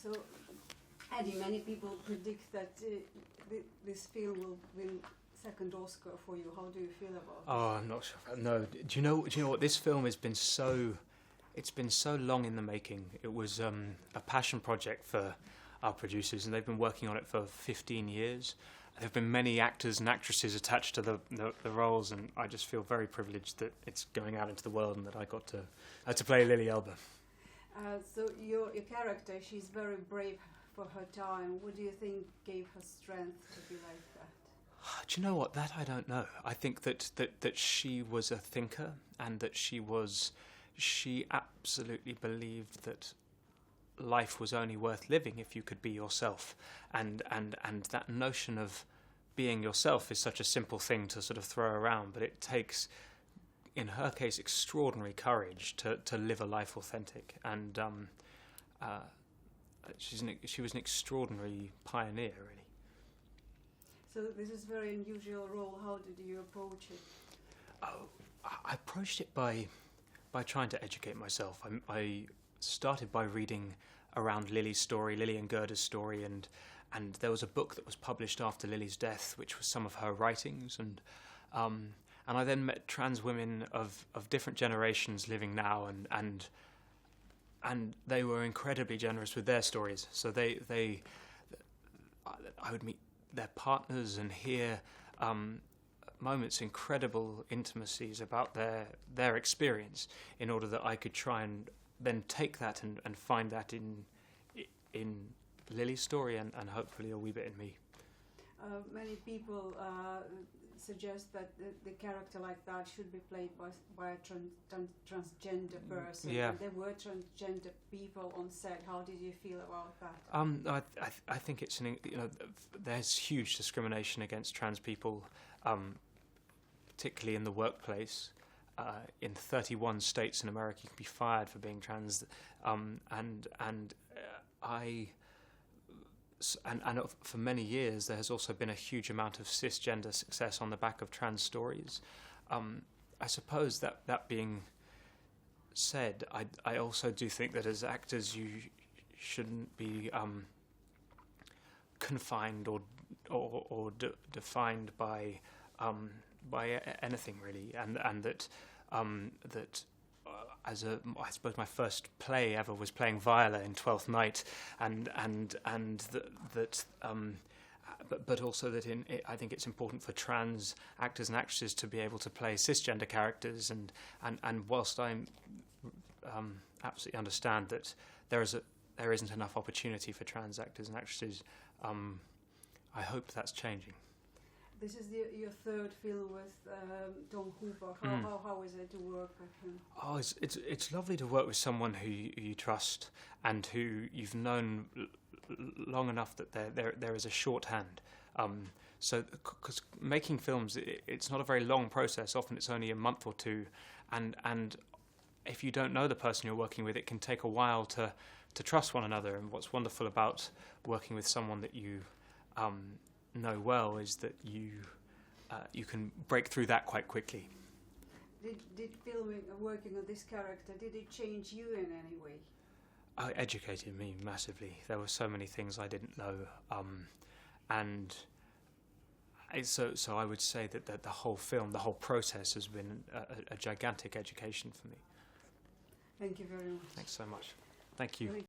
So, Eddie, many people predict that this film will win second Oscar for you. How do you feel about Oh, I'm not sure. No, do you know what? This film has been it's been so long in the making. It was a passion project for our producers, and they've been working on it for 15 years. There have been many actors and actresses attached to the roles, and I just feel very privileged that it's going out into the world and that I got to play Lily Elba. So your character, she's very brave for her time. What do you think gave her strength to be like that? Do you know what? That I don't know. I think that she was a thinker, and that she absolutely believed that life was only worth living if you could be yourself, and that notion of being yourself is such a simple thing to sort of throw around, but it takes, in her case, extraordinary courage to live a life authentic, and she was an extraordinary pioneer, really. So this is a very unusual role. How did you approach it? Oh, I approached it by trying to educate myself. I started by reading around Lily's story, Lily and Gerda's story, and there was a book that was published after Lily's death, which was some of her writings, and I then met trans women of different generations living now, and they were incredibly generous with their stories. So I would meet their partners and hear moments, incredible intimacies about their experience, in order that I could try and then take that and find that in Lily's story and hopefully a wee bit in me. Many people suggest that the character like that should be played by a transgender person. Yeah. And there were transgender people on set. How did you feel about that? I think it's there's huge discrimination against trans people, particularly in the workplace. In 31 states in America, you can be fired for being trans, and for many years there has also been a huge amount of cisgender success on the back of trans stories. I suppose that being said, I also do think that as actors you shouldn't be confined or defined by anything really, and that I suppose my first play ever was playing Viola in Twelfth Night, but also that I think it's important for trans actors and actresses to be able to play cisgender characters, and whilst I absolutely understand that there isn't enough opportunity for trans actors and actresses, I hope that's changing. This is your third film with Tom Hooper. How is it to work with him? Oh, it's lovely to work with someone who you trust and who you've known long enough that there is a shorthand. So, because making films, it's not a very long process. Often it's only a month or two, and if you don't know the person you're working with, it can take a while to trust one another. And what's wonderful about working with someone that you know well is that you can break through that quite quickly. Did filming working on this character, did it change you in any way? It educated me massively. There were so many things I didn't know, and so I would say that the whole film, the whole process has been a gigantic education for me. Thank you very much. Thanks so much. Thank you.